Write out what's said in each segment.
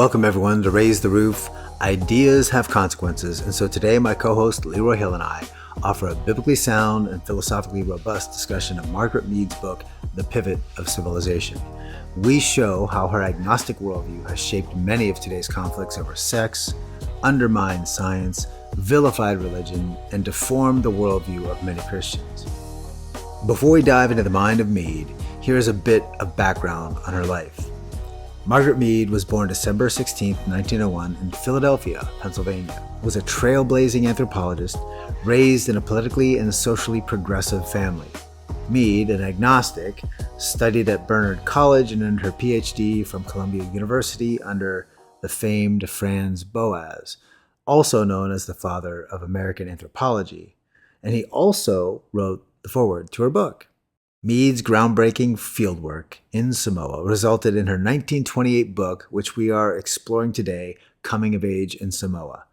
Welcome everyone to Raise the Roof. Ideas have consequences, and so today my co-host Leroy Hill and I offer a biblically sound and philosophically robust discussion of Margaret Mead's book, The Pivot of Civilization. We show how her agnostic worldview has shaped many of today's conflicts over sex, undermined science, vilified religion, and deformed the worldview of many Christians. Before we dive into the mind of Mead, here is a bit of background on her life. Margaret Mead was born December 16, 1901 in Philadelphia, Pennsylvania, was a trailblazing anthropologist raised in a politically and socially progressive family. Mead, an agnostic, studied at Barnard College and earned her PhD from Columbia University under the famed Franz Boas, also known as the father of American anthropology, and he also wrote the foreword to her book. Mead's groundbreaking fieldwork in Samoa resulted in her 1928 book, which we are exploring today, Coming of Age in Samoa.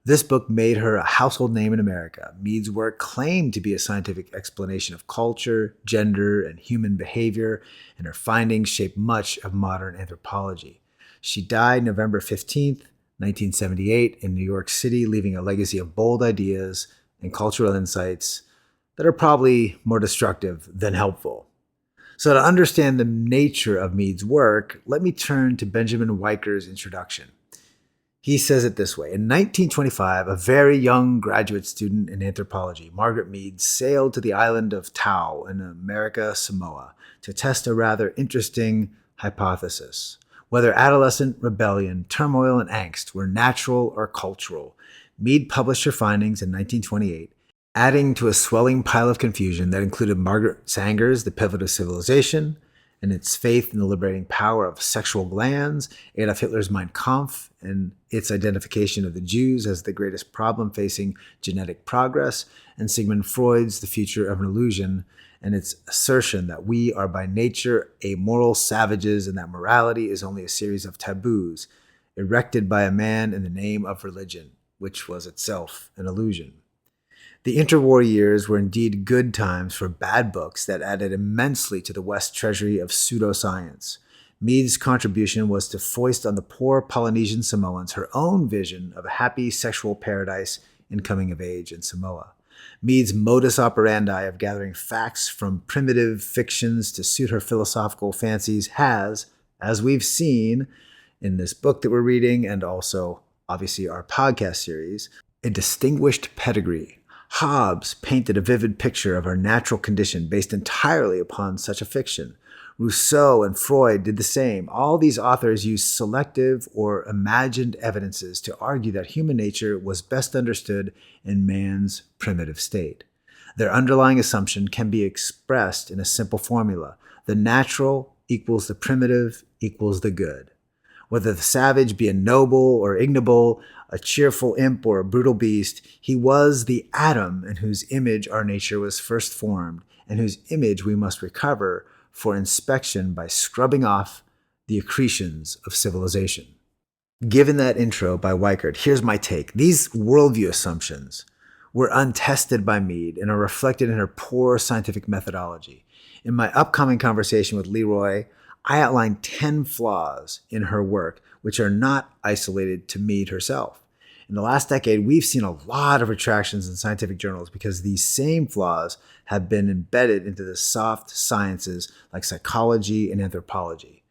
This book made her a household name in America. Mead's work claimed to be a scientific explanation of culture, gender, and human behavior, and her findings shaped much of modern anthropology. She died November 15th, 1978 in New York City, leaving a legacy of bold ideas and cultural insights that are probably more destructive than helpful. So to understand the nature of Mead's work, let me turn to Benjamin Weiker's introduction. He says it this way: in 1925, a very young graduate student in anthropology, Margaret Mead, sailed to the island of Tau in America, Samoa, to test a rather interesting hypothesis: whether adolescent rebellion, turmoil, and angst were natural or cultural. Mead published her findings in 1928, adding to a swelling pile of confusion that included Margaret Sanger's The Pivot of Civilization and its faith in the liberating power of sexual glands, Adolf Hitler's Mein Kampf and its identification of the Jews as the greatest problem facing genetic progress, and Sigmund Freud's The Future of an Illusion and its assertion that we are by nature amoral savages and that morality is only a series of taboos erected by a man in the name of religion, which was itself an illusion. The interwar years were indeed good times for bad books that added immensely to the West treasury of pseudoscience. Mead's contribution was to foist on the poor Polynesian Samoans her own vision of a happy sexual paradise in coming of age in Samoa. Mead's modus operandi of gathering facts from primitive fictions to suit her philosophical fancies has, as we've seen in this book that we're reading and also obviously our podcast series, a distinguished pedigree. Hobbes painted a vivid picture of our natural condition based entirely upon such a fiction. Rousseau and Freud did the same. All these authors used selective or imagined evidences to argue that human nature was best understood in man's primitive state. Their underlying assumption can be expressed in a simple formula: the natural equals the primitive equals the good. Whether the savage be a noble or ignoble, a cheerful imp or a brutal beast, he was the Adam in whose image our nature was first formed, and whose image we must recover for inspection by scrubbing off the accretions of civilization. Given that intro by Weicker, here's my take. These worldview assumptions were untested by Mead and are reflected in her poor scientific methodology. In my upcoming conversation with Leroy, I outline 10 flaws in her work, which are not isolated to Mead herself. In the last decade, we've seen a lot of retractions in scientific journals because these same flaws have been embedded into the soft sciences like psychology and anthropology.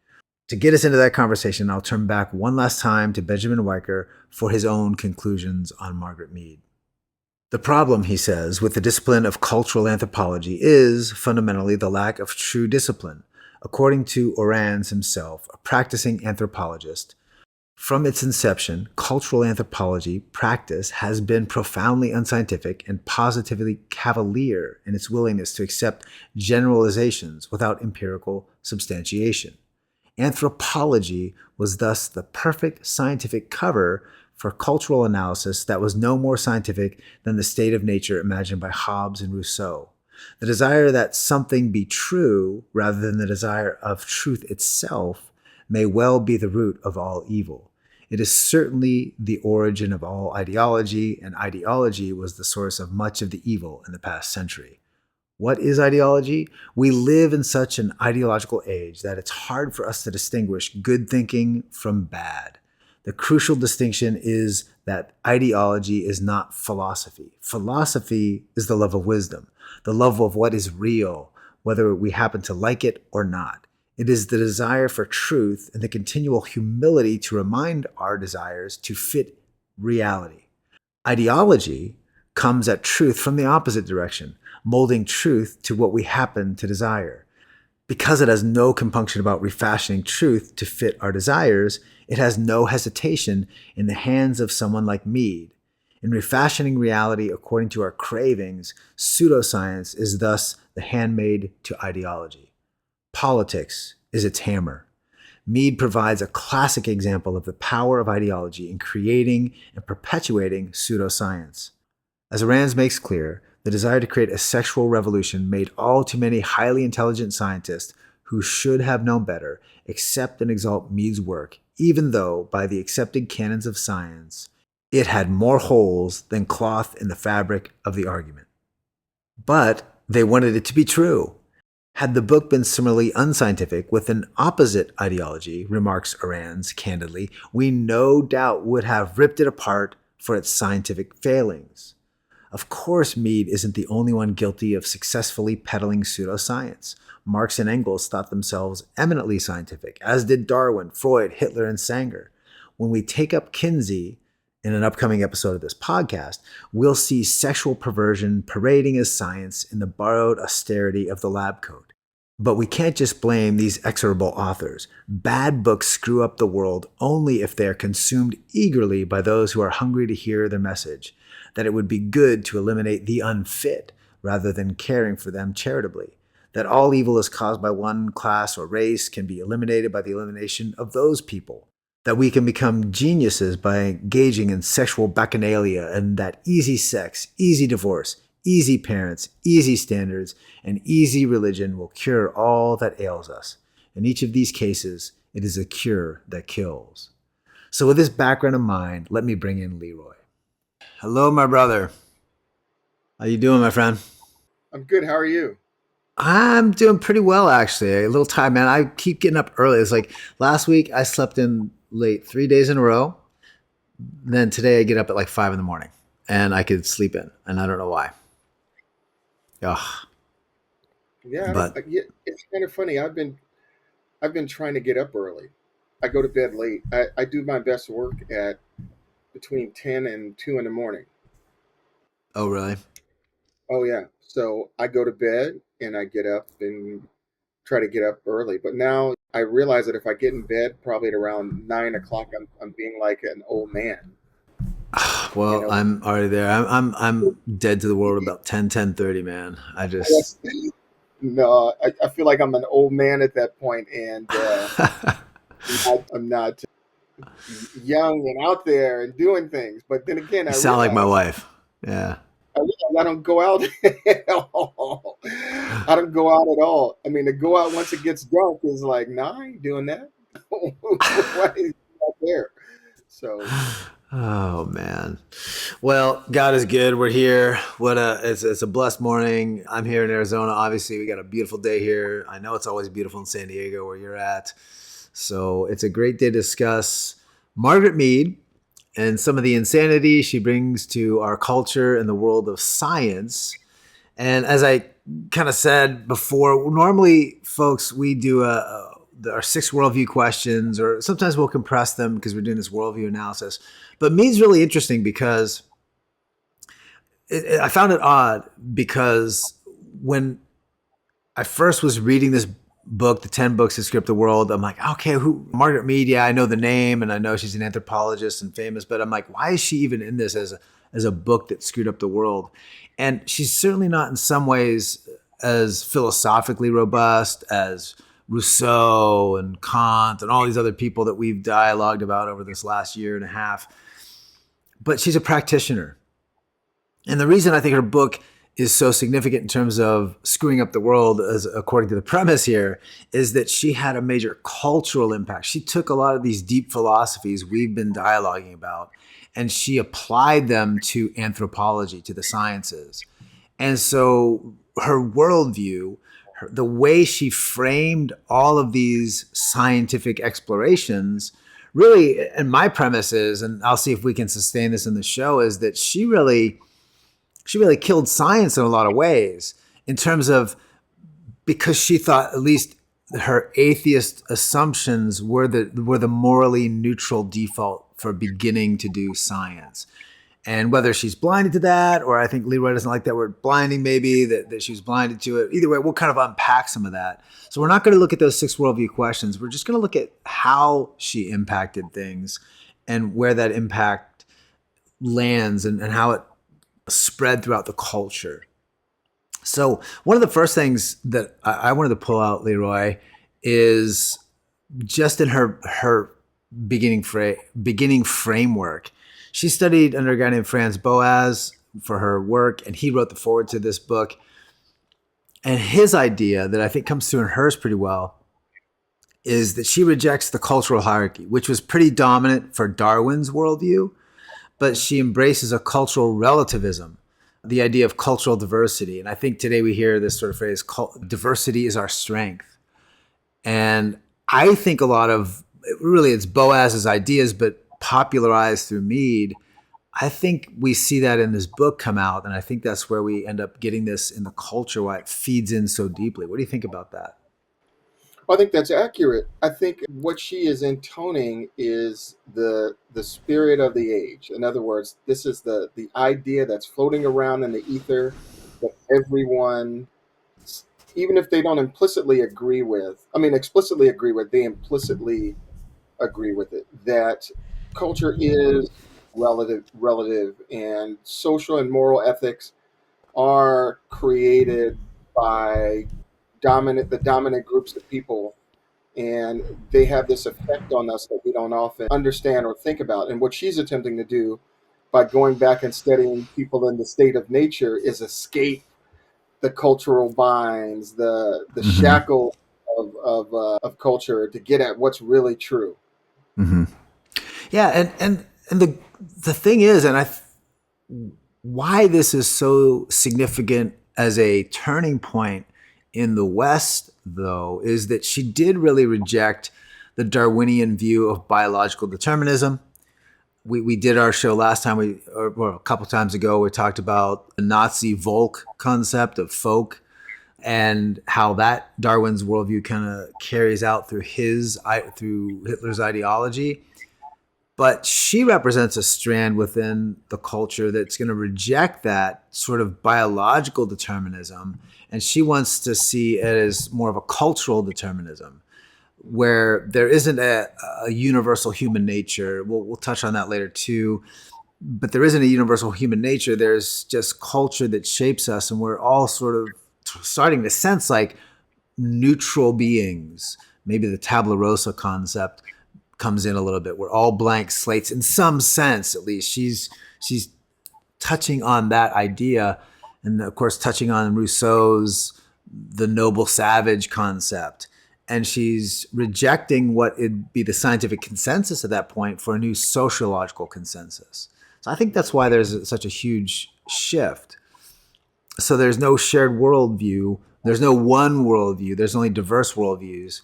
To get us into that conversation, I'll turn back one last time to Benjamin Weicker for his own conclusions on Margaret Mead. The problem, he says, with the discipline of cultural anthropology is fundamentally the lack of true discipline. According to Orans himself, a practicing anthropologist, from its inception, cultural anthropology practice has been profoundly unscientific and positively cavalier in its willingness to accept generalizations without empirical substantiation. Anthropology was thus the perfect scientific cover for cultural analysis that was no more scientific than the state of nature imagined by Hobbes and Rousseau. The desire that something be true rather than the desire of truth itself may well be the root of all evil. It is certainly the origin of all ideology, and ideology was the source of much of the evil in the past century. What is ideology? We live in such an ideological age that it's hard for us to distinguish good thinking from bad. The crucial distinction is that ideology is not philosophy. Philosophy is the love of wisdom, the love of what is real, whether we happen to like it or not. It is the desire for truth and the continual humility to remind our desires to fit reality. Ideology comes at truth from the opposite direction, molding truth to what we happen to desire. Because it has no compunction about refashioning truth to fit our desires, it has no hesitation in the hands of someone like Mead. In refashioning reality according to our cravings, pseudoscience is thus the handmaid to ideology. Politics is its hammer. Mead provides a classic example of the power of ideology in creating and perpetuating pseudoscience. As Arands makes clear, the desire to create a sexual revolution made all too many highly intelligent scientists who should have known better accept and exalt Mead's work, even though, by the accepted canons of science, it had more holes than cloth in the fabric of the argument. But they wanted it to be true. Had the book been similarly unscientific with an opposite ideology, remarks Arands candidly, we no doubt would have ripped it apart for its scientific failings. Of course, Mead isn't the only one guilty of successfully peddling pseudoscience. Marx and Engels thought themselves eminently scientific, as did Darwin, Freud, Hitler, and Sanger. When we take up Kinsey in an upcoming episode of this podcast, we'll see sexual perversion parading as science in the borrowed austerity of the lab coat. But we can't just blame these execrable authors. Bad books screw up the world only if they are consumed eagerly by those who are hungry to hear their message, that it would be good to eliminate the unfit rather than caring for them charitably, that all evil is caused by one class or race can be eliminated by the elimination of those people, that we can become geniuses by engaging in sexual bacchanalia, and that easy sex, easy divorce, easy parents, easy standards, and easy religion will cure all that ails us. In each of these cases, it is a cure that kills. So with this background in mind, let me bring in Leroy. Hello, my brother. How you doing, my friend? I'm good. How are you? I'm doing pretty well, actually. A little tired, man. I keep getting up early. It's like last week I slept in late 3 days in a row. Then today I get up at like 5 in the morning and I could sleep in, and I don't know why. Ugh. Yeah, But yeah, it's kind of funny. I've been trying to get up early. I go to bed late. I do my best work at between 10 and 2 in the morning. oh, really? Oh yeah. So I go to bed and I get up and try to get up early. But now I realize that if I get in bed probably at around 9 o'clock, I'm being like an old man. You Well, know, I'm already there. I'm dead to the world about 10:30, man. I just That's- no, I feel like I'm an old man at that point, and I'm not young and out there and doing things. But then again, You I sound like my realize wife. Yeah. I don't go out at all. I don't go out at all. I mean, to go out once it gets dark is like, nah, I ain't doing that. Why is he out there? So, Oh man. Well, God is good. We're here. It's a blessed morning. I'm here in Arizona. Obviously, we got a beautiful day here. I know it's always beautiful in San Diego where you're at. So it's a great day to discuss Margaret Mead and some of the insanity she brings to our culture and the world of science. And as I kind of said before, normally, folks, we do our six worldview questions, or sometimes we'll compress them because we're doing this worldview analysis. But Mead's really interesting because I found it odd because when I first was reading this book, the 10 books that script the world, I'm like, okay, who Margaret Mead? Yeah, I know the name and I know she's an anthropologist and famous, but I'm like, why is she even in this as a book that screwed up the world? And she's certainly not in some ways as philosophically robust as Rousseau and Kant and all these other people that we've dialogued about over this last year and a half. But she's a practitioner. And the reason I think her book is so significant in terms of screwing up the world, as according to the premise here, is that she had a major cultural impact. She took a lot of these deep philosophies we've been dialoguing about, and she applied them to anthropology, to the sciences. And so her worldview, the way she framed all of these scientific explorations, really, and my premise is, and I'll see if we can sustain this in the show, is that she really killed science in a lot of ways in terms of, because she thought at least her atheist assumptions were the morally neutral default for beginning to do science. And whether she's blinded to that, or I think Leroy doesn't like that word blinding, maybe that she was blinded to it. Either way, we'll kind of unpack some of that. So we're not going to look at those six worldview questions. We're just going to look at how she impacted things and where that impact lands, and how it spread throughout the culture. So one of the first things that I wanted to pull out, Leroy, is just in her beginning framework. She studied under a guy named Franz Boas for her work, and he wrote the foreword to this book. And his idea that I think comes through in hers pretty well is that she rejects the cultural hierarchy, which was pretty dominant for Darwin's worldview, but she embraces a cultural relativism, the idea of cultural diversity. And I think today we hear this sort of phrase, diversity is our strength. And I think a lot of, really, it's Boas's ideas, but popularized through Mead. I think we see that in this book come out, and I think that's where we end up getting this in the culture, why it feeds in so deeply. What do you think about that? I think that's accurate. I think what she is intoning is the spirit of the age. In other words, this is the idea that's floating around in the ether that everyone, even if they don't implicitly agree with, I mean, explicitly agree with, they implicitly agree with it. That culture is relative, and social and moral ethics are created by the dominant groups of people, and they have this effect on us that we don't often understand or think about. And what she's attempting to do by going back and studying people in the state of nature is escape the cultural binds, the Mm-hmm. shackle of culture, to get at what's really true. Mm-hmm. Yeah, and the thing is, and why this is so significant as a turning point in the West, though, is that she did really reject the Darwinian view of biological determinism. We did our show last time, or a couple times ago, we talked about the Nazi Volk concept of folk, and how that Darwin's worldview kind of carries out through Hitler's ideology. But she represents a strand within the culture that's going to reject that sort of biological determinism. And she wants to see it as more of a cultural determinism, where there isn't a universal human nature. We'll touch on that later too. But there isn't a universal human nature. There's just culture that shapes us. And we're all sort of starting to sense like neutral beings. Maybe the tabula rasa concept comes in a little bit. We're all blank slates in some sense, at least. She's touching on that idea, and of course touching on Rousseau's the noble savage concept. And she's rejecting what would be the scientific consensus at that point for a new sociological consensus. So I think that's why there's such a huge shift. So there's no shared worldview. There's no one worldview. There's only diverse worldviews.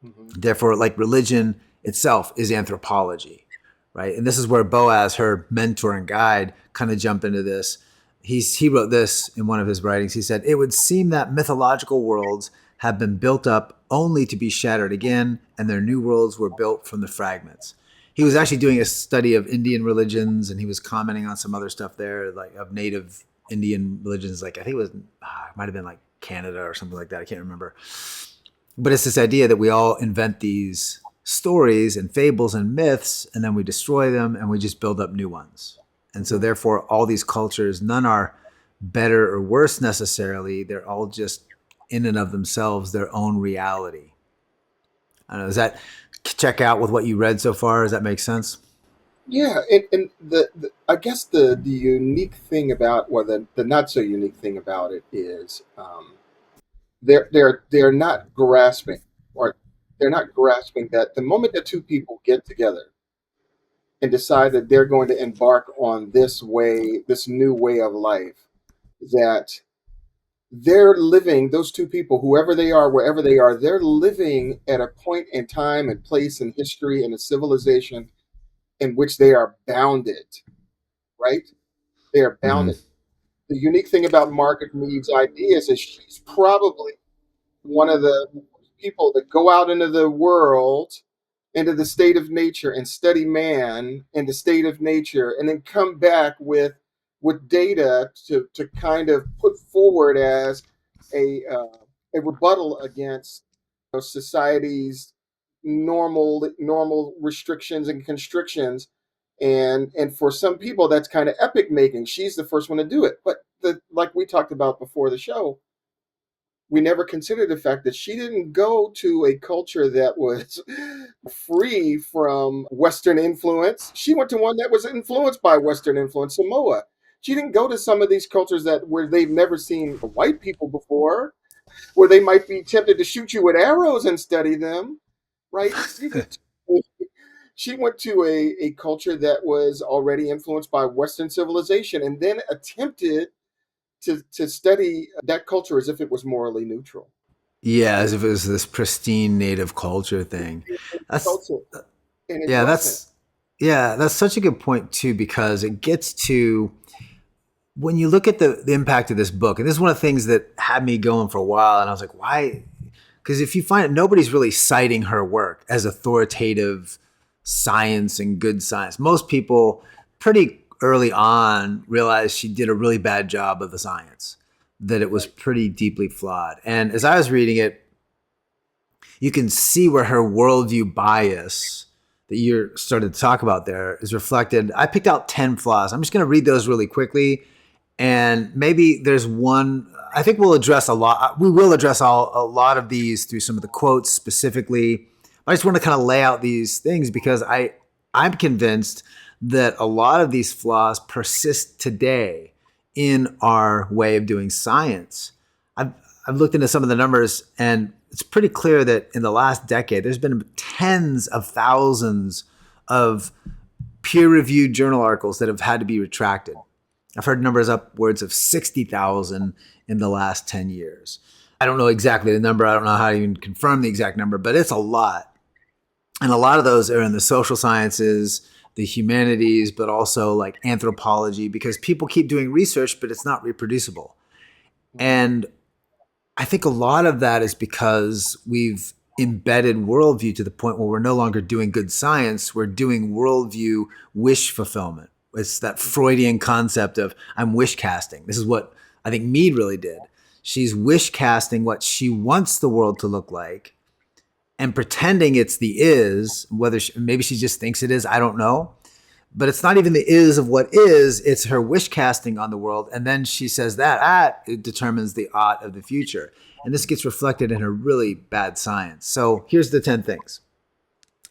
Mm-hmm. Therefore, like religion itself is anthropology, right? And this is where Boas, her mentor and guide, kind of jump into this. He wrote this in one of his writings. He said, "It would seem that mythological worlds have been built up only to be shattered again, and their new worlds were built from the fragments." He was actually doing a study of Indian religions, and he was commenting on some other stuff there, like of native Indian religions. Like I think it was, it might have been like Canada or something like that. I can't remember. But it's this idea that we all invent these stories and fables and myths, and then we destroy them and we just build up new ones. And so, Mm-hmm. therefore, all these cultures, none are better or worse necessarily. They're all just in and of themselves their own reality. I don't know. Does that check out with what you read so far? Does that make sense? Yeah, and the I guess the unique thing about, well, the not so unique thing about it is, they're not grasping, or they're not grasping that the moment that two people get together and decide that they're going to embark on this new way of life, that they're living, those two people, whoever they are, wherever they are, they're living at a point in time and place in history and a civilization in which they are bounded, right? They are Mhm. bounded. The unique thing about Margaret Mead's ideas is she's probably one of the people that go out into the world, into the state of nature, and study man in the state of nature, and then come back with data to kind of put forward as a rebuttal against, society's normal restrictions and constrictions. And for some people that's kind of epic making. She's the first one to do it, but like we talked about before the show, we never considered the fact that she didn't go to a culture that was free from Western influence. She went to one that was influenced by Western influence, Samoa. She didn't go to some of these cultures that where they've never seen white people before, where they might be tempted to shoot you with arrows and study them, right? She went to a culture that was already influenced by Western civilization and then attempted to study that culture as if it was morally neutral. Yeah, as if it was this pristine native culture thing. That's Culture, and it yeah, wasn't. that's such a good point too, because it gets to when you look at the impact of this book, and this is one of the things that had me going for a while, and I was like, why? Because if you find it, nobody's really citing her work as authoritative science and good science. Most people pretty early on realized she did a really bad job of the science, that it was Right. pretty deeply flawed. And as I was reading it, you can see where her worldview bias that you started to talk about there is reflected. I picked out 10 flaws. I'm just going to read those really quickly. And maybe there's one, I think we'll address a lot. We will address a lot of these through some of the quotes specifically. I just want to kind of lay out these things because I'm convinced that a lot of these flaws persist today in our way of doing science. I've, I've looked into some of the numbers, and it's pretty clear that in the last decade, there's been tens of thousands of peer-reviewed journal articles that have had to be retracted. I've heard numbers upwards of 60,000 in the last 10 years. I don't know exactly the number. I don't know how to even confirm the exact number, but it's a lot. And a lot of those are in the social sciences, the humanities, but also like anthropology, because people keep doing research, but it's not reproducible. Mhm. And I think a lot of that is because we've embedded worldview to the point where we're no longer doing good science. We're doing worldview wish fulfillment. It's that Freudian concept of I'm wish casting. This is what I think Mead really did. She's wish casting what she wants the world to look like and pretending it's the is, whether maybe she just thinks it is, I don't know. But it's not even the is of what is, it's her wish casting on the world. And then she says that it determines the ought of the future. And this gets reflected in her really bad science. So here's the 10 things.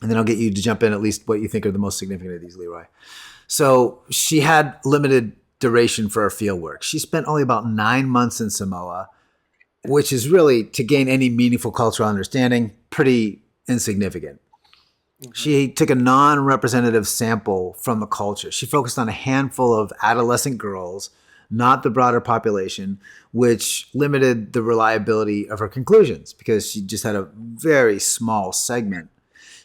And then I'll get you to jump in at least what you think are the most significant of these, Leroy. So she had limited duration for her field work. She spent only about 9 months in Samoa, which is really, to gain any meaningful cultural understanding, pretty insignificant. Mhm. She took a non-representative sample from the culture. She focused on a handful of adolescent girls, not the broader population, which limited the reliability of her conclusions because she just had a very small segment.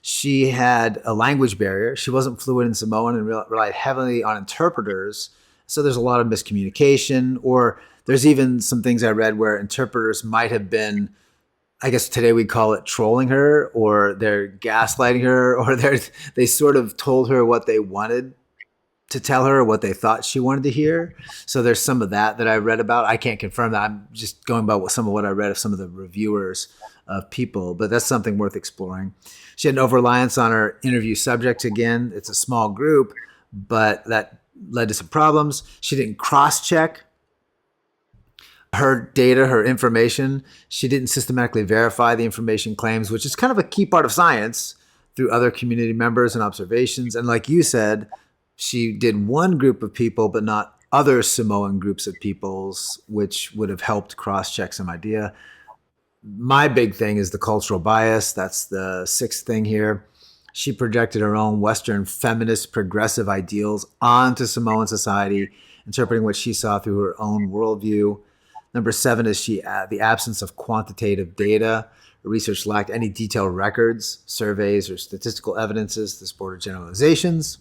She had a language barrier. She wasn't fluent in Samoan and relied heavily on interpreters. So there's a lot of miscommunication, or there's even some things I read where interpreters might have been, I guess today we call it trolling her, or they're gaslighting her, or they sort of told her what they wanted to tell her, what they thought she wanted to hear. So there's some of that I read about. I can't confirm that. I'm just going by some of what I read of some of the reviewers of people, but that's something worth exploring. She had an over reliance on her interview subjects. Again, it's a small group, but that led to some problems. She didn't cross check her data, her information. She didn't systematically verify the information claims, which is kind of a key part of science, through other community members and observations. And like you said, she did one group of people, but not other Samoan groups of peoples, which would have helped cross check some idea. My big thing is the cultural bias. That's the sixth thing here. She projected her own Western feminist progressive ideals onto Samoan society, interpreting what she saw through her own worldview. Number 7 is the absence of quantitative data. Research lacked any detailed records, surveys, or statistical evidences to support generalizations.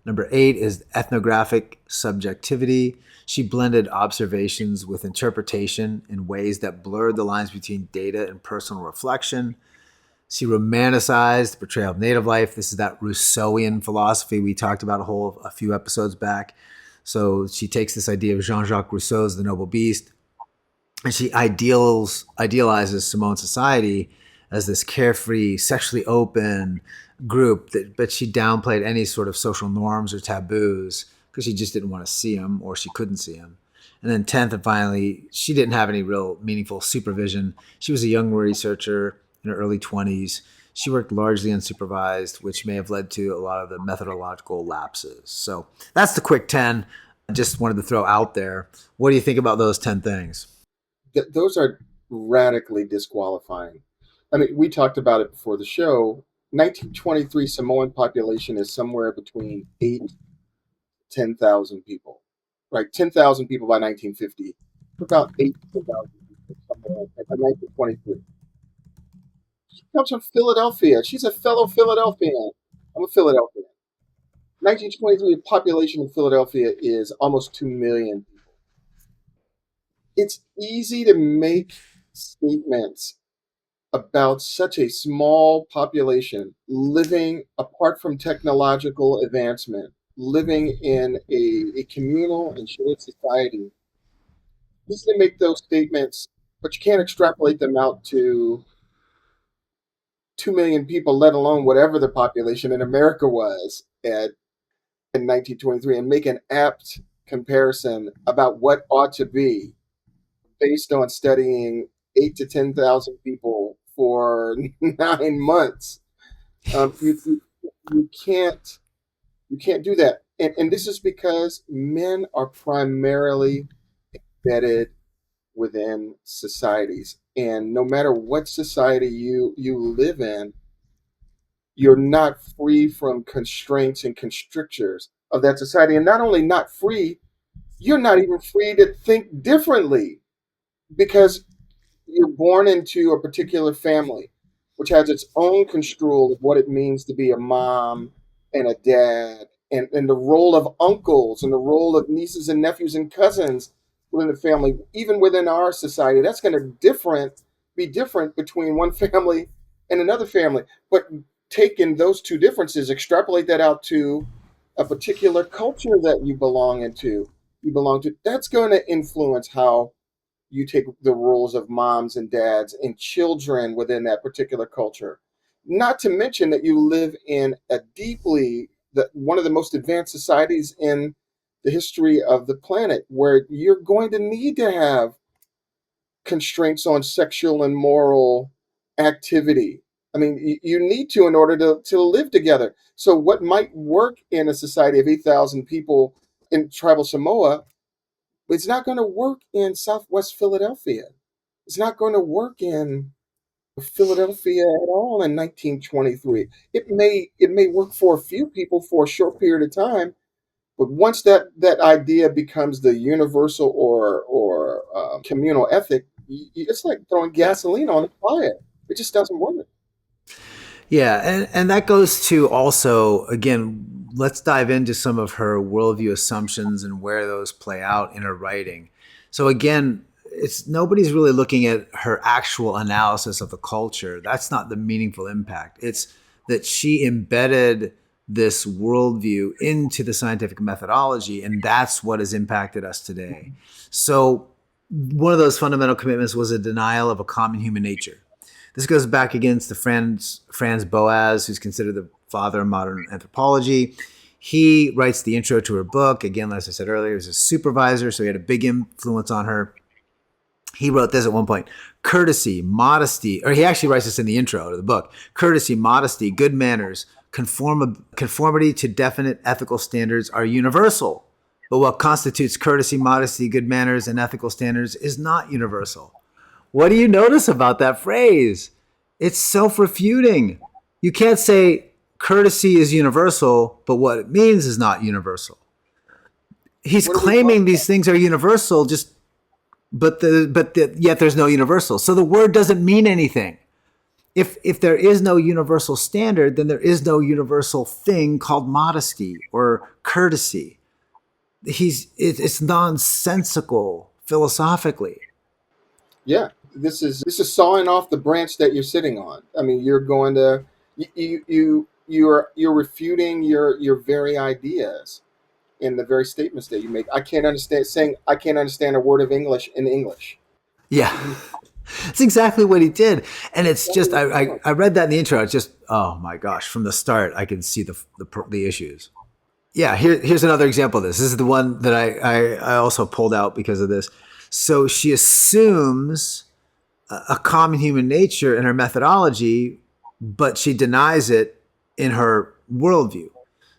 Number 8 is ethnographic subjectivity. She blended observations with interpretation in ways that blurred the lines between data and personal reflection. She romanticized the portrayal of native life. This is that Rousseauian philosophy we talked about a few episodes back. So she takes this idea of Jean-Jacques Rousseau's The Noble Beast, and she idealizes Samoan society as this carefree, sexually open group, but she downplayed any sort of social norms or taboos because she just didn't want to see them, or she couldn't see them. And then 10th and finally, she didn't have any real meaningful supervision. She was a young researcher in her early 20s. She worked largely unsupervised, which may have led to a lot of the methodological lapses. So that's the quick 10. I just wanted to throw out there. What do you think about those 10 things? Those are radically disqualifying. I mean, we talked about it before the show. 1923 Samoan population is somewhere between 8,000 to 10,000 people, right? 10,000 people by 1950, about 8,000 people somewhere by 1923. She comes from Philadelphia. She's a fellow Philadelphian. I'm a Philadelphian. 1923, the population of Philadelphia is almost 2 million. It's easy to make statements about such a small population living apart from technological advancement, living in a communal and shared society. It's easy to make those statements, but you can't extrapolate them out to 2 million people, let alone whatever the population in America was in 1923, and make an apt comparison about what ought to be based on studying 8 to 10,000 people for 9 months. You can't do that, and this is because men are primarily embedded within societies, and no matter what society you live in, you're not free from constraints and constrictors of that society, and not only not free, you're not even free to think differently because you're born into a particular family, which has its own construal of what it means to be a mom and a dad, and the role of uncles and the role of nieces and nephews and cousins within the family, even within our society. That's going to be different between one family and another family. But taking those two differences, extrapolate that out to a particular culture that you belong to, that's going to influence how you take the roles of moms and dads and children within that particular culture. Not to mention that you live in one of the most advanced societies in the history of the planet, where you're going to need to have constraints on sexual and moral activity. I mean, you need to in order to live together. So, what might work in a society of 8,000 people in tribal Samoa, it's not going to work in Southwest Philadelphia. It's not going to work in Philadelphia at all in 1923. It may work for a few people for a short period of time, but once that idea becomes the universal or communal ethic, it's like throwing gasoline on the fire. It just doesn't work. Yeah, and that goes to also, again, let's dive into some of her worldview assumptions and where those play out in her writing. So again, it's nobody's really looking at her actual analysis of the culture. That's not the meaningful impact. It's that she embedded this worldview into the scientific methodology, and that's what has impacted us today. So one of those fundamental commitments was a denial of a common human nature. This goes back against the Franz Boas, who's considered the father of modern anthropology. He writes the intro to her book. Again, as I said earlier, he was a supervisor, so he had a big influence on her. He wrote this at one point: courtesy, modesty, or he actually writes this in the intro to the book: courtesy, modesty, good manners, conformity to definite ethical standards are universal. But what constitutes courtesy, modesty, good manners, and ethical standards is not universal. What do you notice about that phrase? It's self-refuting. You can't say courtesy is universal, but what it means is not universal. He's What are we talking claiming these about? things are universal, just yet there's no universal. So the word doesn't mean anything. If there is no universal standard, then there is no universal thing called modesty or courtesy. It's nonsensical philosophically. Yeah, this is sawing off the branch that you're sitting on. I mean, you're going to you're refuting your very ideas in the very statements that you make. I can't understand a word of English in English. Yeah. That's exactly what he did. And it's just, I read that in the intro. It's just, oh my gosh, from the start, I can see the issues. Yeah, here's another example of this. This is the one that I also pulled out because of this. So she assumes a common human nature in her methodology, but she denies it in her worldview.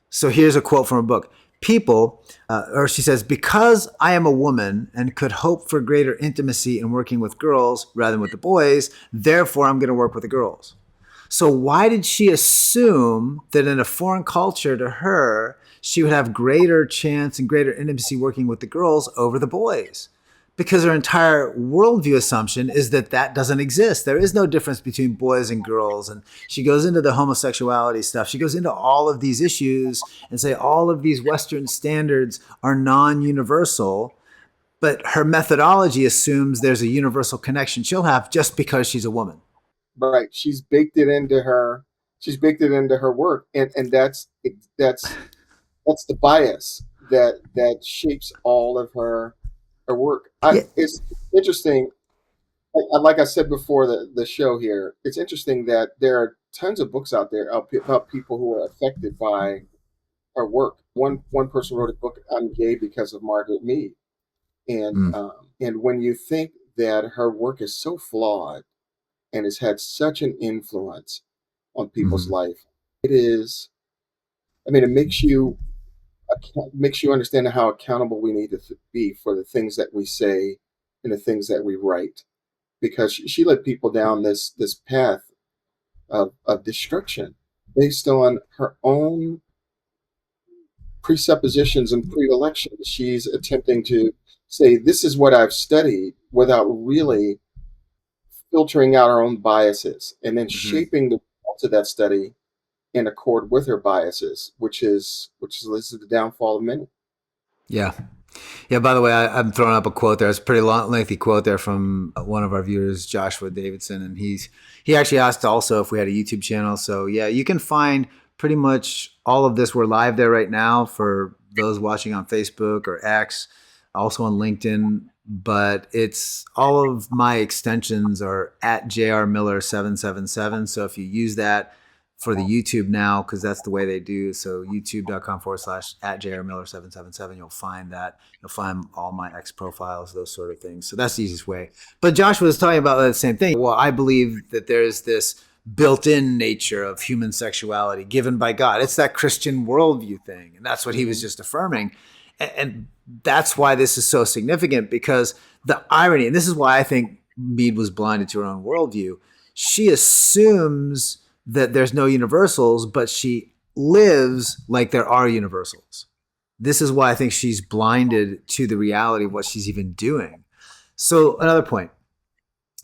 So here's a quote from a book. People, or she says, because I am a woman and could hope for greater intimacy in working with girls rather than with the boys, therefore I'm going to work with the girls. So why did she assume that in a foreign culture to her, she would have greater chance and greater intimacy working with the girls over the boys? Because her entire worldview assumption is that that doesn't exist. There is no difference between boys and girls. And she goes into the homosexuality stuff. She goes into all of these issues and say all of these Western standards are non-universal. But her methodology assumes there's a universal connection she'll have just because she's a woman. Right? She's baked it into her work, and that's that's the bias that shapes all of her work. Yeah. It's interesting. Like I said before the show here, it's interesting that there are tons of books out there about people who are affected by her work. One person wrote a book, "I'm Gay Because of Margaret Mead," Mm. and when you think that her work is so flawed and has had such an influence on people's Mm-hmm. life, it is. I mean, it makes you understand how accountable we need to be for the things that we say and the things that we write, because she led people down this path of destruction based on her own presuppositions and predilections. She's attempting to say, this is what I've studied, without really filtering out her own biases and then Mm-hmm. shaping the results of that study in accord with her biases, which leads to the downfall of many. Yeah. Yeah, by the way, I'm throwing up a quote there. It's a pretty long, lengthy quote there from one of our viewers, Joshua Davidson, and he actually asked also if we had a YouTube channel. So yeah, you can find pretty much all of this. We're live there right now for those watching on Facebook or X, also on LinkedIn. But it's all of my extensions are at jrmiller777. So if you use that for the YouTube now, because that's the way they do. So youtube.com/@ at jrmiller777, you'll find that. You'll find all my ex profiles, those sort of things. So that's the easiest way. But Josh was talking about the same thing. Well, I believe that there's this built-in nature of human sexuality given by God. It's that Christian worldview thing, and that's what he was Mm-hmm. just affirming. And that's why this is so significant, because the irony, and this is why I think Mead was blinded to her own worldview. She assumes that there's no universals, but she lives like there are universals. This is why I think she's blinded to the reality of what she's even doing. So another point,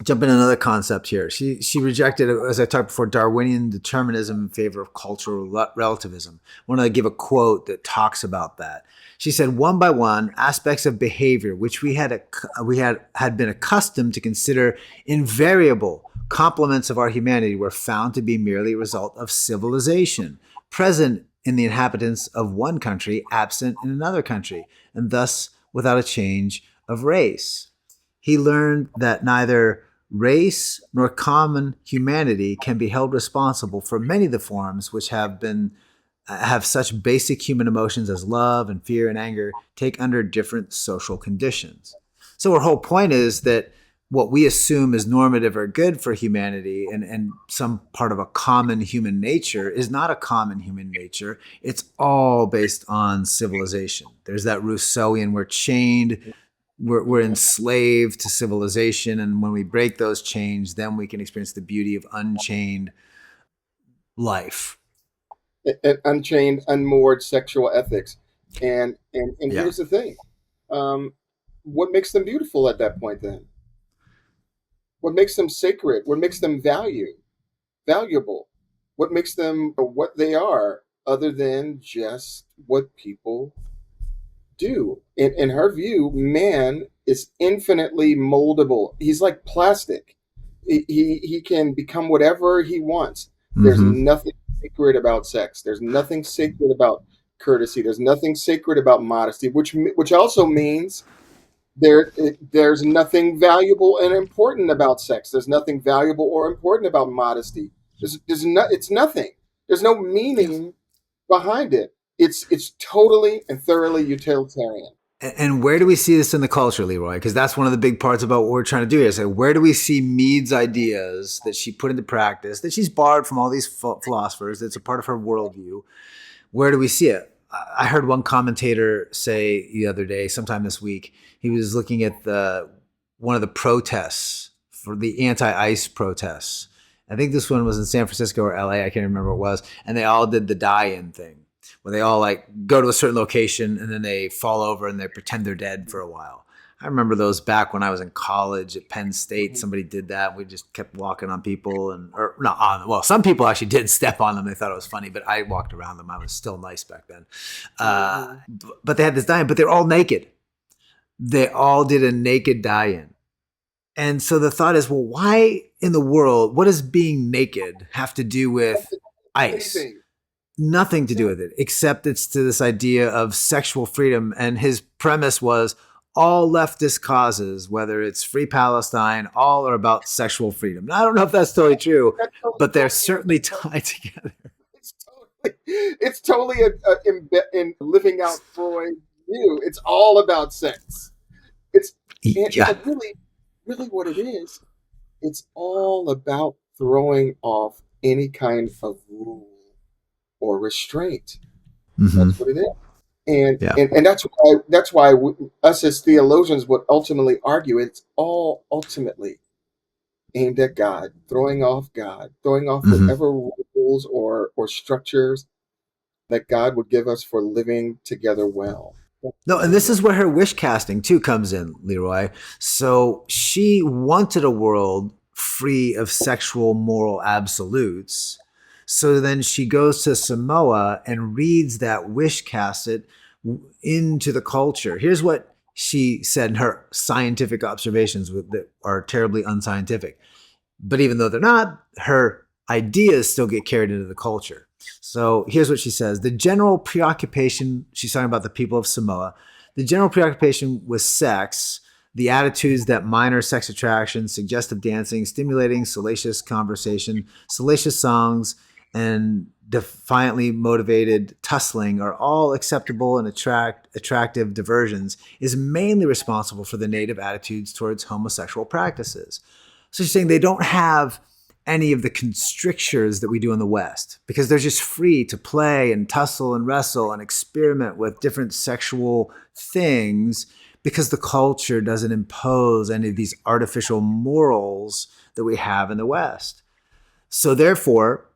jump in another concept here. She rejected, as I talked before, Darwinian determinism in favor of cultural relativism. I want to give a quote that talks about that. She said, "One by one, aspects of behavior which we had been accustomed to consider invariable complements of our humanity were found to be merely a result of civilization, present in the inhabitants of one country, absent in another country, and thus without a change of race." He learned that neither race nor common humanity can be held responsible for many of the forms which have such basic human emotions as love and fear and anger take under different social conditions. So her whole point is that what we assume is normative or good for humanity and some part of a common human nature is not a common human nature. It's all based on civilization. There's that Rousseauian, we're chained, we're enslaved to civilization, and when we break those chains, then we can experience the beauty of unchained life. Unchained, unmoored sexual ethics, and Yeah. here's the thing. what makes them beautiful at that point then? What makes them sacred? What makes them valuable? What makes them what they are other than just what people do? In her view, man is infinitely moldable. He's like plastic. He can become whatever he wants. There's Mm-hmm. nothing sacred about sex. There's nothing sacred about courtesy. There's nothing sacred about modesty, which also means there's nothing valuable and important about sex. There's nothing valuable or important about modesty. It's nothing. There's no Yeah. meaning behind it. It's totally and thoroughly utilitarian. And where do we see this in the culture, Leroy? Because that's one of the big parts about what we're trying to do here. So where do we see Mead's ideas that she put into practice, that she's borrowed from all these philosophers, that's a part of her worldview? Where do we see it? I heard one commentator say the other day, sometime this week, he was looking at the one of the protests for the anti-ICE protests. I think this one was in San Francisco or LA. I can't remember what it was. And they all did the die-in thing, where they all like go to a certain location and then they fall over and they pretend they're dead for a while. I remember those back when I was in college at Penn State. Mhm. Somebody did that. We just kept walking on people, and or not on. Well, some people actually did step on them. They thought it was funny, but I walked around them. I was still nice back then. Mhm. But they had this die-in, but they're all naked. They all did a naked die-in, and so the thought is, well, why in the world? What does being naked have to do with ice? Anything. Nothing to do No, with it, except it's to this idea of sexual freedom. And his premise was all leftist causes, whether it's free Palestine, all are about sexual freedom. Now, I don't know if that's totally true, that but they're totally is. certainly tied together. It's totally in living out Freud's view. It's all about sex. It's Yeah. but really, what it is, it's all about throwing off any kind of rule or restraint. Mm-hmm. That's what it is. And Yeah. and, and that's why us as theologians would ultimately argue it's all ultimately aimed at God, throwing off Mm-hmm. whatever rules or structures that God would give us for living together well. No, and Together this is well. where her wish casting too comes in, Leroy. So she wanted a world free of sexual moral absolutes. So then she goes to Samoa and reads that wish casted into the culture. Here's what she said in her scientific observations that are terribly unscientific. But even though they're not, her ideas still get carried into the culture. So here's what she says: the general preoccupation, she's talking about the people of Samoa, the general preoccupation with sex, the attitudes that minor sex attraction, suggestive dancing, stimulating, salacious conversation, salacious songs, and defiantly motivated tussling are all acceptable and attractive diversions, is mainly responsible for the native attitudes towards homosexual practices. So she's saying they don't have any of the constrictures that we do in the West because they're just free to play and tussle and wrestle and experiment with different sexual things because the culture doesn't impose any of these artificial morals that we have in the West. So therefore,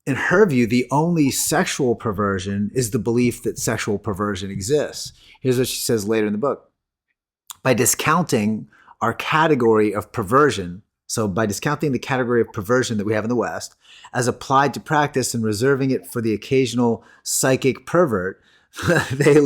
in her view, the only sexual perversion is the belief that sexual perversion exists. Here's what she says later in the book: by discounting our category of perversion, so by discounting the category of perversion that we have in the West, as applied to practice and reserving it for the occasional psychic pervert, they,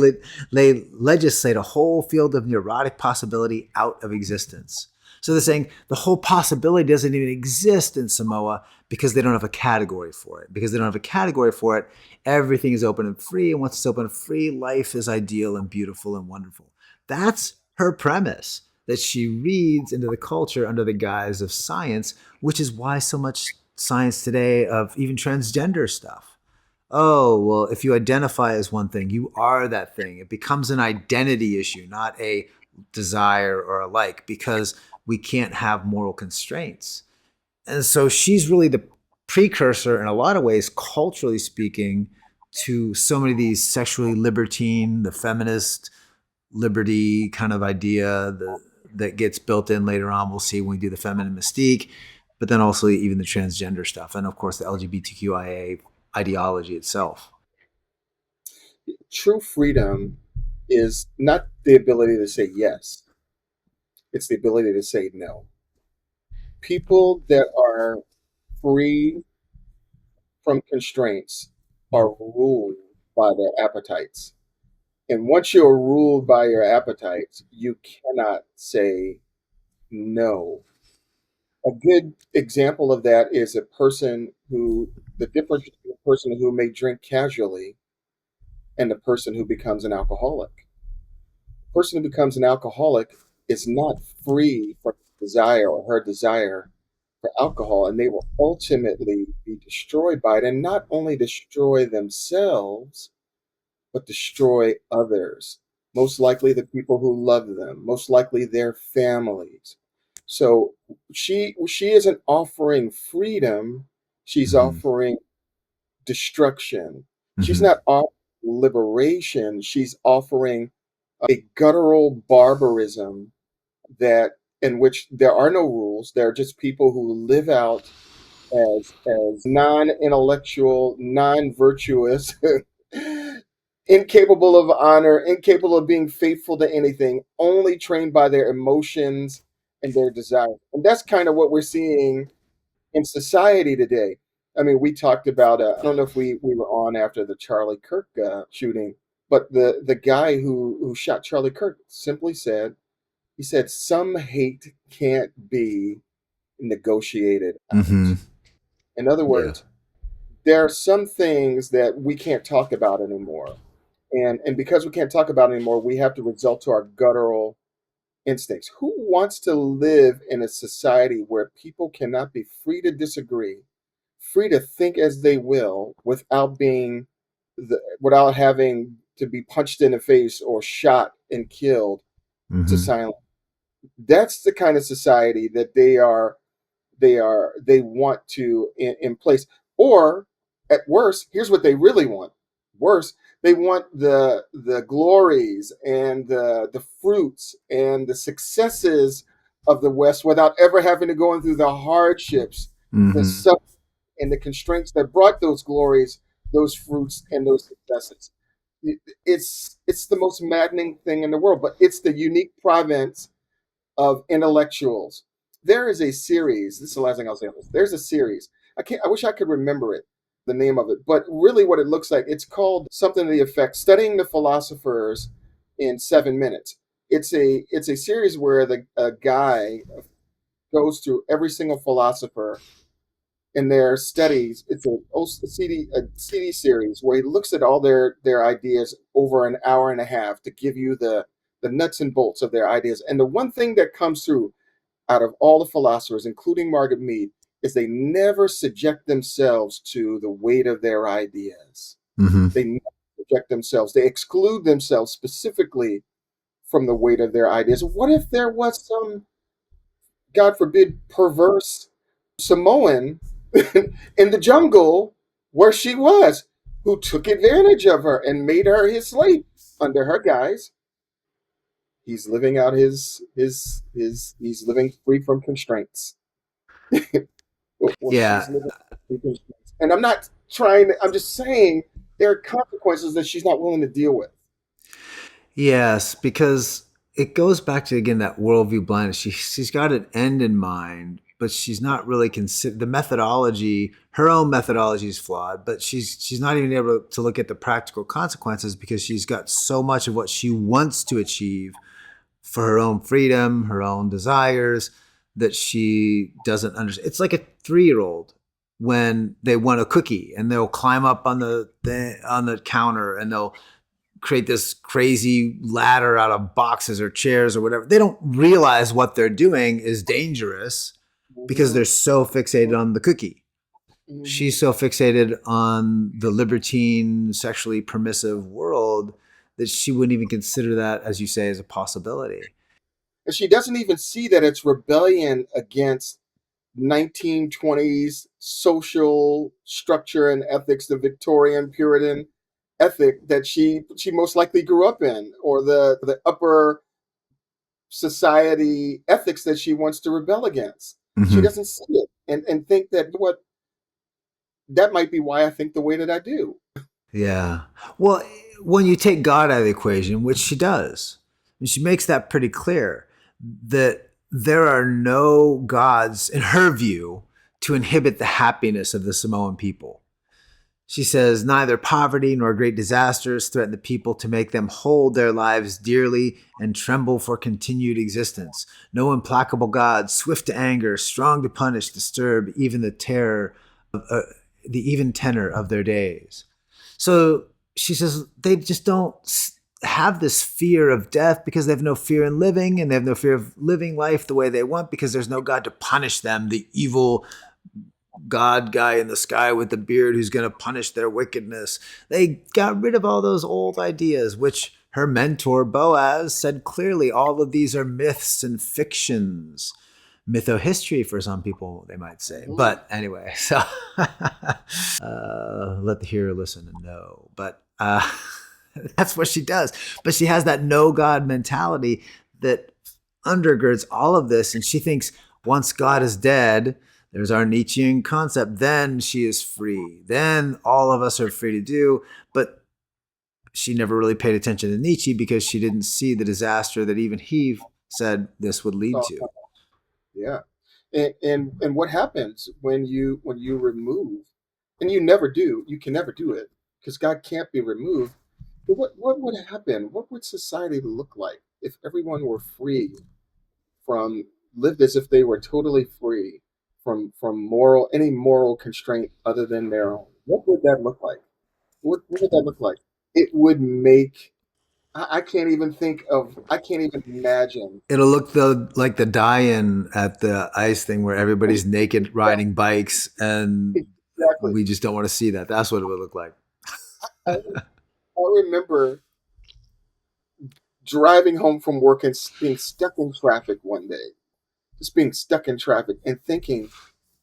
they legislate a whole field of neurotic possibility out of existence. So they're saying the whole possibility doesn't even exist in Samoa because they don't have a category for it. Because they don't have a category for it, everything is open and free. And once it's open and free, life is ideal and beautiful and wonderful. That's her premise that she reads into the culture under the guise of science, which is why so much science today of even transgender stuff. Oh, well, if you identify as one thing, you are that thing. It becomes an identity issue, not a desire or a like, because we can't have moral constraints. And so she's really the precursor in a lot of ways, culturally speaking, to so many of these sexually libertine, the feminist liberty kind of idea that gets built in later on. We'll see when we do the feminine mystique, but then also even the transgender stuff, and of course the LGBTQIA ideology itself. True freedom is not the ability to say yes. It's the ability to say no. People that are free from constraints are ruled by their appetites. And once you're ruled by your appetites, you cannot say no. A good example of that is a person who, the difference between a person who may drink casually and the person who becomes an alcoholic. The person who becomes an alcoholic is not free from his desire or her desire for alcohol, and they will ultimately be destroyed by it, and not only destroy themselves, but destroy others. Most likely the people who love them, most likely their families. So she isn't offering freedom, she's Hmm. offering destruction. She's Hmm. not offering liberation, she's offering a guttural barbarism that in which there are no rules. There are just people who live out as non-intellectual, non-virtuous, incapable of honor, incapable of being faithful to anything, only trained by their emotions and their desires. And that's kind of what we're seeing in society today. I mean, we talked about, I don't know if we were on after the Charlie Kirk shooting, but the guy who shot Charlie Kirk simply said, he said, some hate can't be negotiated Hmm. out. In other Yeah. words, there are some things that we can't talk about anymore. And because we can't talk about it anymore, we have to resort to our guttural instincts. Who wants to live in a society where people cannot be free to disagree, free to think as they will, without being without having to be punched in the face or shot and killed to Hmm. silence? That's the kind of society that they want to in place. Or at worst, here's what they really want. Worse, they want the glories and the fruits and the successes of the West without ever having to go through the hardships, the Hmm. suffering, and the constraints that brought those glories, those fruits, and those successes. It's the most maddening thing in the world, but it's the unique province of intellectuals. There is a series. This is the last thing I'll say on this. There's a series. I can't. I wish I could remember it, the name of it. But really, what it looks like, it's called something to the effect "Studying the Philosophers in 7 Minutes." It's a series where the a guy goes through every single philosopher in their studies. It's a CD series where he looks at all their ideas over an hour and a half to give you the nuts and bolts of their ideas. And the one thing that comes through out of all the philosophers, including Margaret Mead, is they never subject themselves to the weight of their ideas. Hmm. They never subject themselves. They exclude themselves specifically from the weight of their ideas. What if there was some, God forbid, perverse Samoan in the jungle where she was, who took advantage of her and made her his slave under her guise? He's living out his he's living free from constraints. Well, Yeah. she's living free from constraints. And I'm not trying to, I'm just saying there are consequences that she's not willing to deal with. Yes, because it goes back to again that worldview blindness. She's got an end in mind, but she's not really consider the methodology. Her own methodology is flawed, but she's not even able to look at the practical consequences because she's got so much of what she wants to achieve for her own freedom, her own desires that she doesn't understand. It's like a 3-year-old when they want a cookie and they'll climb up on the counter and they'll create this crazy ladder out of boxes or chairs or whatever. They don't realize what they're doing is dangerous because Mm-hmm. they're so fixated on the cookie. Mm-hmm. She's so fixated on the libertine, sexually permissive world that she wouldn't even consider that, as you say, as a possibility. And she doesn't even see that it's rebellion against 1920s social structure and ethics, the Victorian Puritan ethic that she most likely grew up in, or the upper society ethics that she wants to rebel against. She Hmm. doesn't see it and think that what that might be why I think the way that I do. Yeah. Well, when you take God out of the equation, which she does, and she makes that pretty clear, that there are no gods, in her view, to inhibit the happiness of the Samoan people. She says, neither poverty nor great disasters threaten the people to make them hold their lives dearly and tremble for continued existence. No implacable God, swift to anger, strong to punish, disturb even the even tenor of their days. So she says they just don't have this fear of death because they have no fear in living, and they have no fear of living life the way they want because there's no God to punish them, the evil God guy in the sky with the beard who's going to punish their wickedness. They got rid of all those old ideas, which her mentor Boaz said clearly all of these are myths and fictions. Mythohistory for some people, they might say. Mhm. But anyway, so let the hearer listen and know. But that's what she does. But she has that no God mentality that undergirds all of this. And she thinks once God is dead, there's our Nietzschean concept, then she is free. Then all of us are free to do. But she never really paid attention to Nietzsche because she didn't see the disaster that even he said this would lead So, to. yeah. And what happens when you remove, and you never do, you can never do it because God can't be removed. But what would happen? What would society look like if everyone were free from lived as if they were totally free from moral any moral constraint other than their own? What would that look like? What would that look like? It would make I can't even think of I can't even imagine. It'll look like the die-in at the ice thing where everybody's naked riding bikes, and Exactly. we just don't want to see that. That's what it would look like. I, I remember driving home from work and being stuck in traffic one day, just being stuck in traffic and thinking,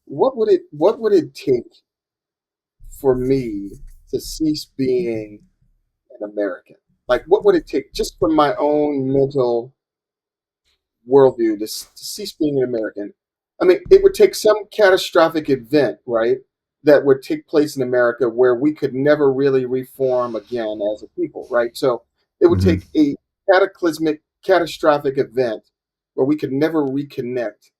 what would it take for me to cease being an American? Like, what would it take just for my own mental worldview to cease being an American? I mean, it would take some catastrophic event, right, that would take place in America where we could never really reform again as a people, right? So it would Mm-hmm. take a cataclysmic, catastrophic event where we could never reconnect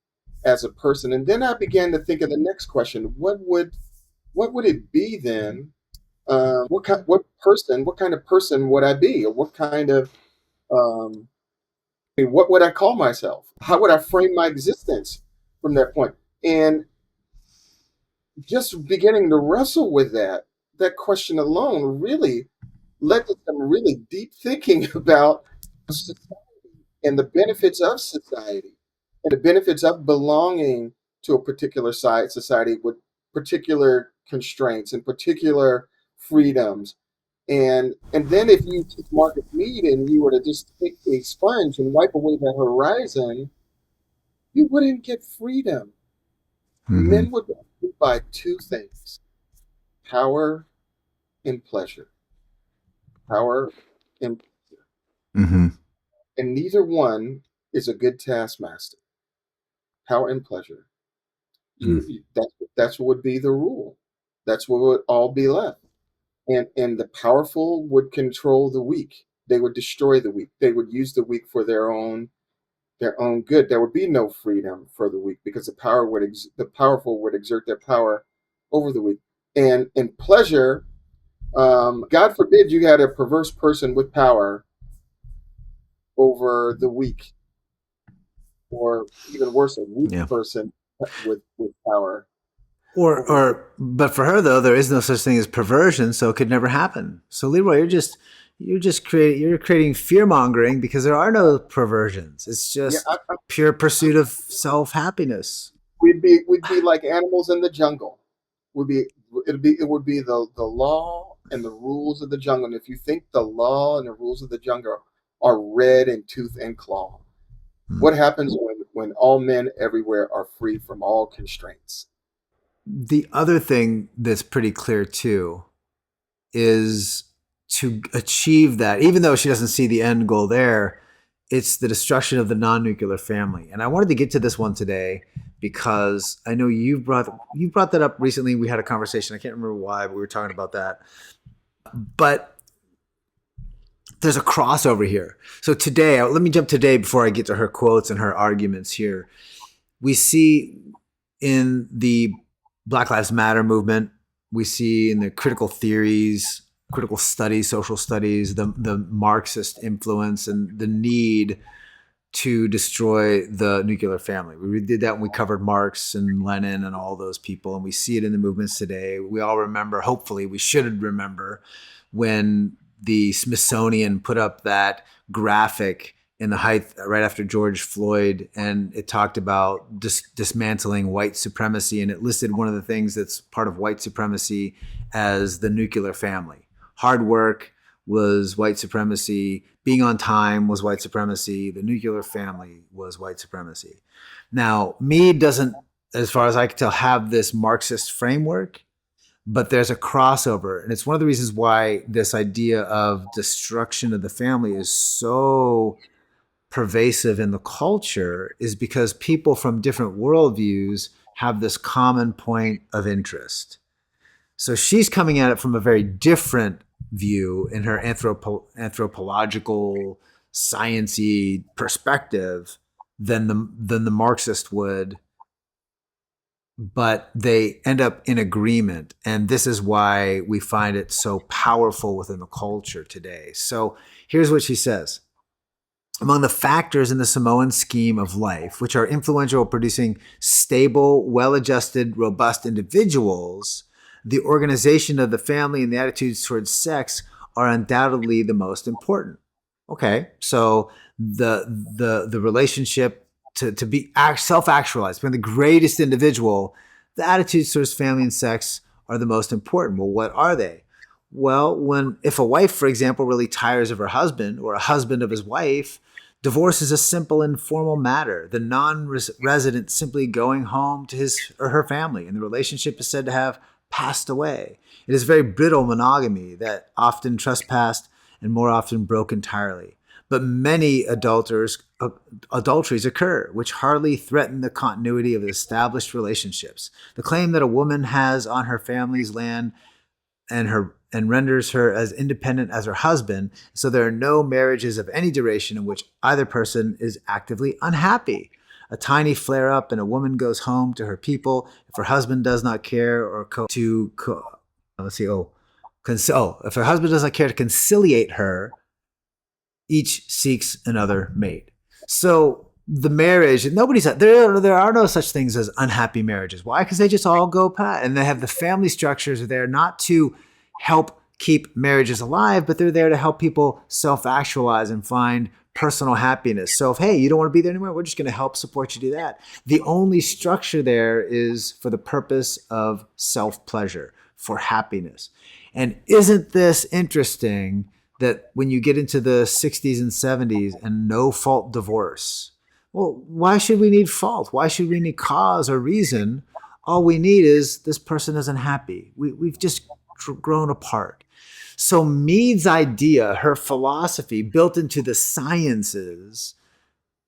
as a person. And then I began to think of the next question: what would it be then? What kind of person would I be, or what kind of um, what would I call myself? How would I frame my existence from that point? And just beginning to wrestle with that question alone really led to some really deep thinking about society and the benefits of society and the benefits of belonging to a particular society with particular constraints and particular freedoms. And then if you took Margaret Mead and you were to just take a sponge and wipe away the horizon, you wouldn't get freedom. Mm-hmm. Men would be ruled by two things: power and pleasure. Power and Mm-hmm. and neither one is a good taskmaster. Power and pleasure. That's what would be the rule. That's what would all be left. And the powerful would control the weak. They would destroy the weak. They would use the weak for their own good. There would be no freedom for the weak because the powerful would exert their power over the weak. And in pleasure, God forbid you had a perverse person with power over the weak, or even worse, a weak Yeah. person with power over the. But for her though, there is no such thing as perversion, so it could never happen. So Leroy, you're creating fear mongering because there are no perversions. It's Yeah, just pure pursuit of self happiness. we'd be like animals in the jungle. Would be it would be the law and the rules of the jungle. And if you think the law and the rules of the jungle are red in tooth and claw, what happens when all men everywhere are free from all constraints? The other thing that's pretty clear too is to achieve that, even though she doesn't see the end goal there, it's the destruction of the non-nuclear family. And I wanted to get to this one today because I know you brought that up recently. We had a conversation. I can't remember why, but we were talking about that. But there's a crossover here. So today, let me jump today before I get to her quotes and her arguments here. We see in the Black Lives Matter movement, we see in the critical theories, critical studies, social studies, the Marxist influence and the need to destroy the nuclear family. We did that when we covered Marx and Lenin and all those people, and we see it in the movements today. We all remember, hopefully, we should remember when the Smithsonian put up that graphic in the height right after George Floyd, and it talked about dismantling white supremacy, and it listed one of the things that's part of white supremacy as the nuclear family. Hard work was white supremacy. Being on time was white supremacy. The nuclear family was white supremacy. Now, Mead doesn't, as far as I can tell, have this Marxist framework, but there's a crossover. And it's one of the reasons why this idea of destruction of the family is so pervasive in the culture, is because people from different worldviews have this common point of interest. So she's coming at it from a very different view in her anthropological, sciency perspective than the Marxist would, but they end up in agreement, and this is why we find it so powerful within the culture today. So here's what she says. Among the factors in the Samoan scheme of life, which are influential in producing stable, well adjusted, robust individuals, the organization of the family and the attitudes towards sex are undoubtedly the most important. Okay, so the relationship to be self-actualized, being the greatest individual, the attitudes towards family and sex are the most important. Well, what are they? Well, if a wife, for example, really tires of her husband, or a husband of his wife, divorce is a simple and formal matter. The non-resident simply going home to his or her family, and the relationship is said to have passed away. It is very brittle monogamy that often trespassed and more often broke entirely. But many adulteries occur, which hardly threaten the continuity of established relationships. The claim that a woman has on her family's land and renders her as independent as her husband, so there are no marriages of any duration in which either person is actively unhappy. A tiny flare up and a woman goes home to her people. If her husband does not care or let's see, if her husband does not care to conciliate her, each seeks another mate. So the marriage, there are no such things as unhappy marriages. Why? Because they just all go pat, and they have the family structures are there not to help keep marriages alive, but they're there to help people self-actualize and find personal happiness. So if, hey, you don't want to be there anymore, we're just going to help support you do that. The only structure there is for the purpose of self-pleasure, for happiness. And isn't this interesting that when you get into the 60s and 70s and no fault divorce, well, why should we need fault? Why should we need cause or reason? All we need is this person isn't happy. We've just grown apart. So Mead's idea, her philosophy built into the sciences,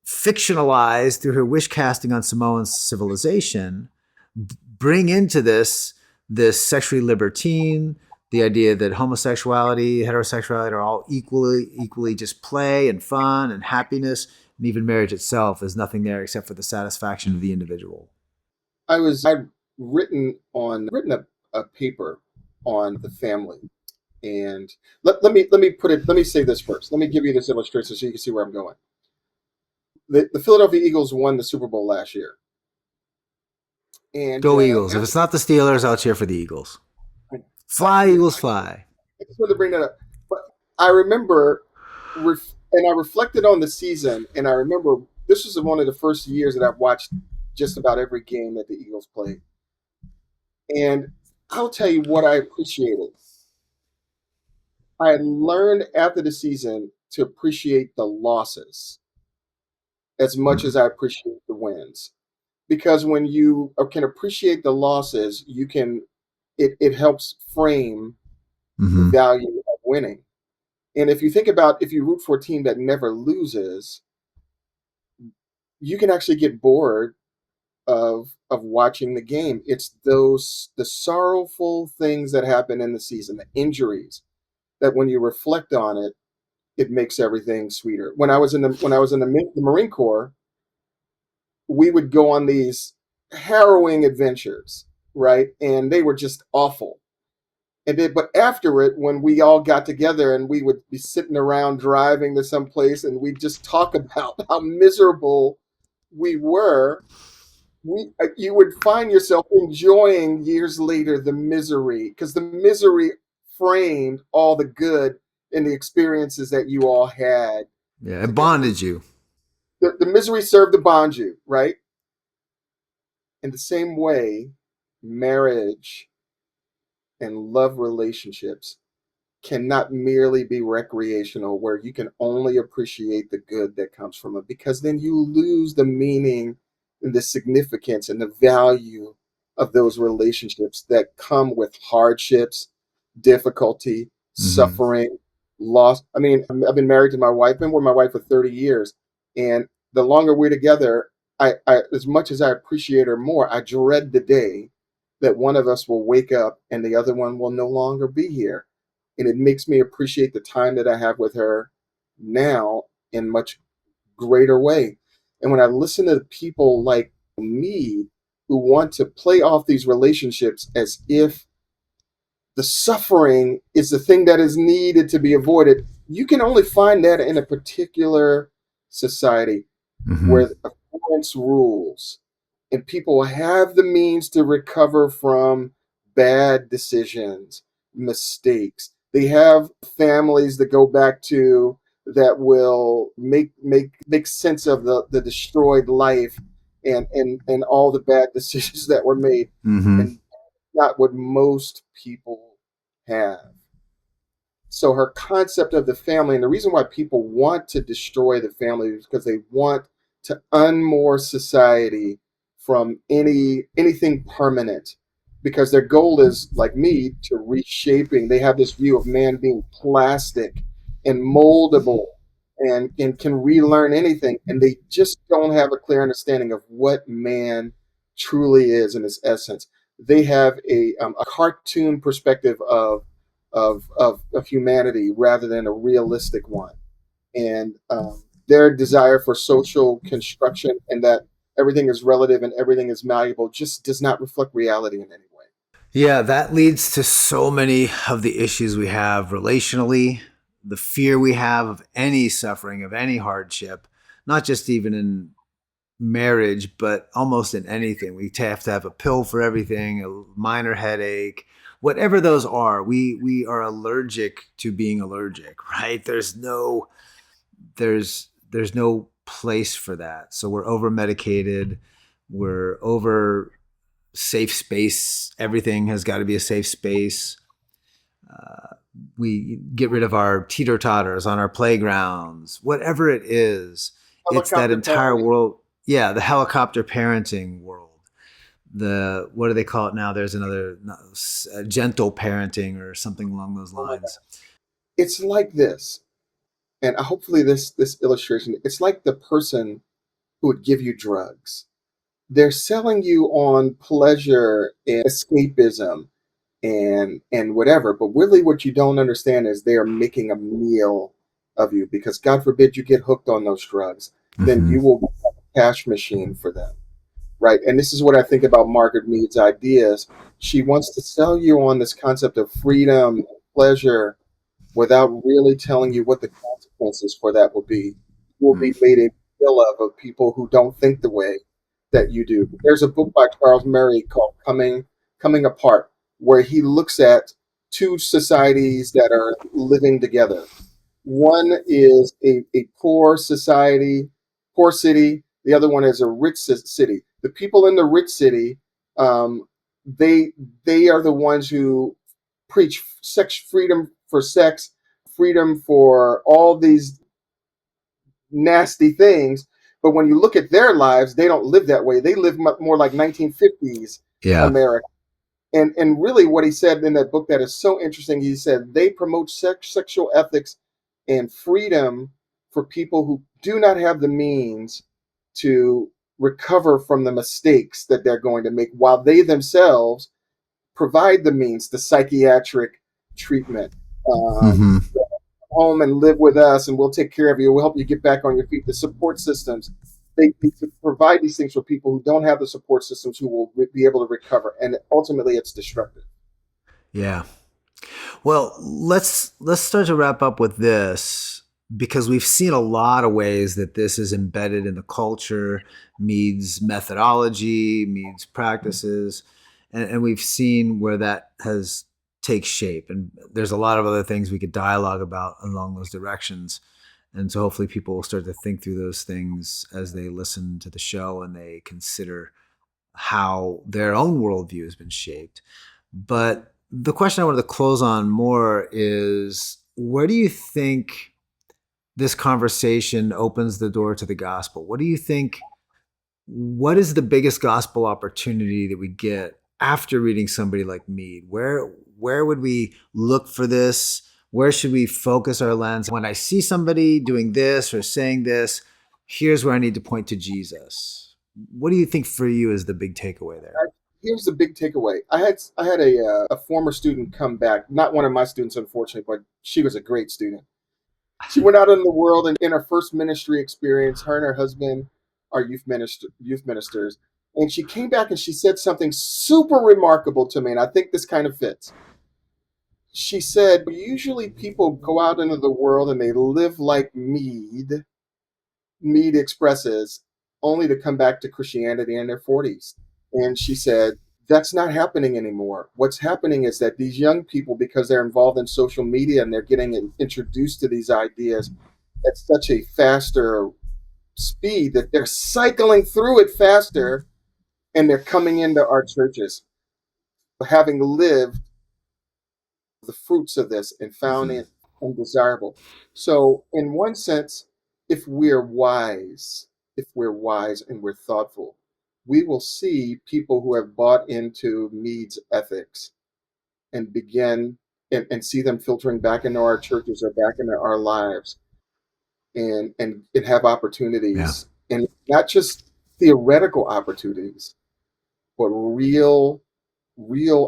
fictionalized through her wish casting on Samoan civilization, bring into this sexually libertine, the idea that homosexuality, heterosexuality are all equally just play and fun and happiness, and even marriage itself is nothing there except for the satisfaction of the individual. I'd written a paper on the family. And let me say this first. Let me give you this illustration so you can see where I'm going. The Philadelphia Eagles won the Super Bowl last year. And Go Eagles. If it's not the Steelers, I'll cheer for the Eagles. Fly, Eagles, fly. I just wanted to bring that up. But I remember, and I reflected on the season, and I remember this was one of the first years that I've watched just about every game that the Eagles played. And I'll tell you what I appreciated. I learned after the season to appreciate the losses as much as I appreciate the wins. Because when you can appreciate the losses, it helps frame the value of winning. And if you think about if you root for a team that never loses, you can actually get bored of watching the game. It's the sorrowful things that happen in the season, the injuries, that when you reflect on it, it makes everything sweeter. When I was in the Marine Corps, we would go on these harrowing adventures, right? And they were just awful. But after it, when we all got together and we would be sitting around driving to some place and we'd just talk about how miserable we were, you would find yourself enjoying years later the misery, because the misery framed all the good in the experiences that you all had Yeah, it together. bonded you. The misery served to bond you, right? In the same way, marriage and love relationships cannot merely be recreational, where you can only appreciate the good that comes from it, because then you lose the meaning and the significance and the value of those relationships that come with hardships, difficulty, Hmm. suffering, loss. I mean, I've been married to my wife, been with my wife for 30 years. And the longer we're together, as much as I appreciate her more, I dread the day that one of us will wake up and the other one will no longer be here. And it makes me appreciate the time that I have with her now in much greater way. And when I listen to people like me who want to play off these relationships as if the suffering is the thing that is needed to be avoided, you can only find that in a particular society Hmm. where affluence rules and people have the means to recover from bad decisions, mistakes. They have families that go back to that will make sense of the destroyed life and all the bad decisions that were made, Hmm. and not what most people have. So her concept of the family, and the reason why people want to destroy the family is because they want to unmoor society from anything permanent, because their goal is, like me, to reshaping. They have this view of man being plastic and moldable and can relearn anything, and they just don't have a clear understanding of what man truly is in its essence. They have a cartoon perspective of humanity rather than a realistic one. And their desire for social construction and that everything is relative and everything is malleable just does not reflect reality in any way. Yeah, that leads to so many of the issues we have relationally, the fear we have of any suffering, of any hardship, not just even in marriage, but almost in anything. We have to have a pill for everything, a minor headache, whatever those are. We are allergic to being allergic, right? There's no place for that. So we're over medicated, we're over safe space. Everything has got to be a safe space. Uh, we get rid of our teeter totters on our playgrounds, whatever it is. It's that Helicopter entire parenting. world. Yeah, the helicopter parenting world. The what do they call it now? There's another gentle parenting or something along those Oh my God. lines. It's like this, and hopefully this illustration. It's like the person who would give you drugs. They're selling you on pleasure and escapism and whatever. But really, what you don't understand is they are making a meal of you, because God forbid you get hooked on those drugs, then Mm-hmm. you will become a cash machine for them, right? And this is what I think about Margaret Mead's ideas. She wants to sell you on this concept of freedom and pleasure without really telling you what the consequences for that will be. You will be made a meal of people who don't think the way that you do. There's a book by Charles Murray called Coming Apart, where he looks at two societies that are living together. One is a poor society, poor city. The other one is a rich city. The people in the rich city, um, they they are the ones who preach sex freedom for sex, freedom for all these nasty things. But when you look at their lives, they don't live that way. They live more like 1950s Yeah. America. And really, what he said in that book that is so interesting, he said they promote sexual ethics and freedom for people who do not have the means to recover from the mistakes that they're going to make, while they themselves provide the means, the psychiatric treatment, um, Mm-hmm. home and live with us, and we'll take care of you. We'll help you get back on your feet. The support systems, they provide these things for people who don't have the support systems who will be able to recover. And ultimately, it's destructive. Yeah. Well, let's start to wrap up with this because we've seen a lot of ways that this is embedded in the culture, Mead's methodology, Mead's practices, and we've seen where that has take shape. And there's a lot of other things we could dialogue about along those directions. And so hopefully people will start to think through those things as they listen to the show and they consider how their own worldview has been shaped. But the question I wanted to close on more is where do you think this conversation opens the door to the gospel? What do you think? What is the biggest gospel opportunity that we get after reading somebody like Mead? Where would we look for this? Where should we focus our lens? When I see somebody doing this or saying this, here's where I need to point to Jesus. What do you think for you is the big takeaway there? Here's the big takeaway. I had a former student come back, not one of my students, unfortunately, but she was a great student. She went out in the world and in her first ministry experience, her and her husband are youth ministers. And she came back and she said something super remarkable to me, and I think this kind of fits. She said, usually people go out into the world and they live like Mead expresses, only to come back to Christianity in their 40s. And she said, that's not happening anymore. What's happening is that these young people, because they're involved in social media and they're getting introduced to these ideas at such a faster speed, that they're cycling through it faster and they're coming into our churches, having lived the fruits of this and found it undesirable. So, in one sense, if we're wise and we're thoughtful, we will see people who have bought into Mead's ethics and begin and see them filtering back into our churches or back into our lives and have Yeah. opportunities, and not just theoretical opportunities, but real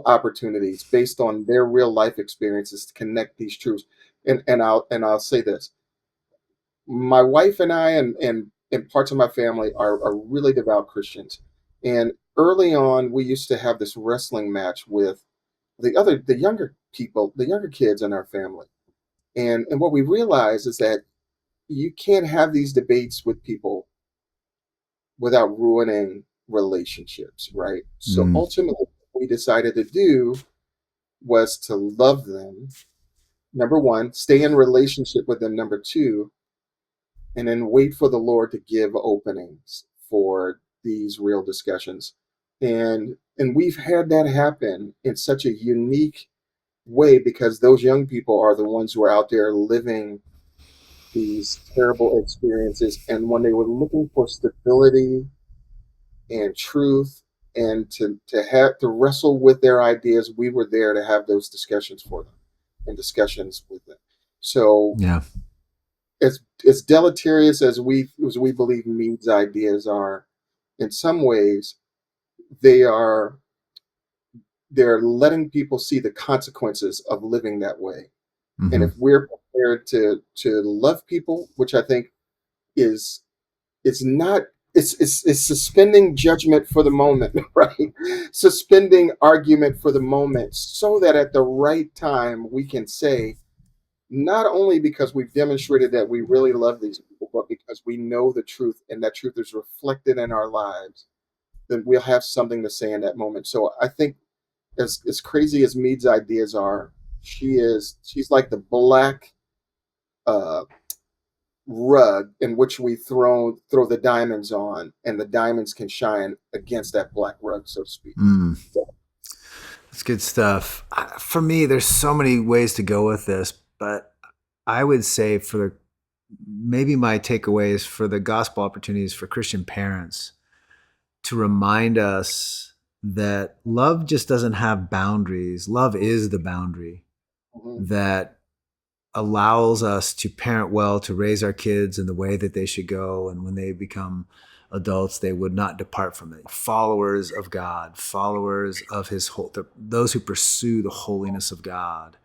opportunities based on their real life experiences to connect these truths. And I'll say this: my wife and I and parts of my family are really devout Christians. And early on, we used to have this wrestling match with the younger people, the younger kids in our family. And what we realized is that you can't have these debates with people without ruining relationships, right? So Mm. ultimately, what we decided to do was to love them. Number one, stay in relationship with them. Number two, and then wait for the Lord to give openings for these real discussions. And we've had that happen in such a unique way because those young people are the ones who are out there living these terrible experiences. And when they were looking for stability and truth and to have to wrestle with their ideas, we were there to have those discussions for them and discussions with them. So Yeah. as deleterious as we believe Mead's ideas are, in some ways they are they're letting people see the consequences of living that way. And Hmm. if we're prepared to love people, which I think is it's not it's suspending judgment for the moment, right? Suspending argument for the moment so that at the right time we can say, not only because we've demonstrated that we really love these people, but because we know the truth and that truth is reflected in our lives, then we'll have something to say in that moment. So I think as crazy as Mead's ideas are, she's like the black uh, rug in which we throw the diamonds on, and the diamonds can shine against that black rug, so to speak. Mm. So, That's good stuff. For me, there's so many ways to go with this, but I would say for maybe my takeaways for the gospel opportunities for Christian parents to remind us that love just doesn't have boundaries. Love is the boundary mhm. that allows us to parent well, to raise our kids in the way that they should go. And when they become adults, they would not depart from it. Followers of God, followers of those who pursue the holiness of God.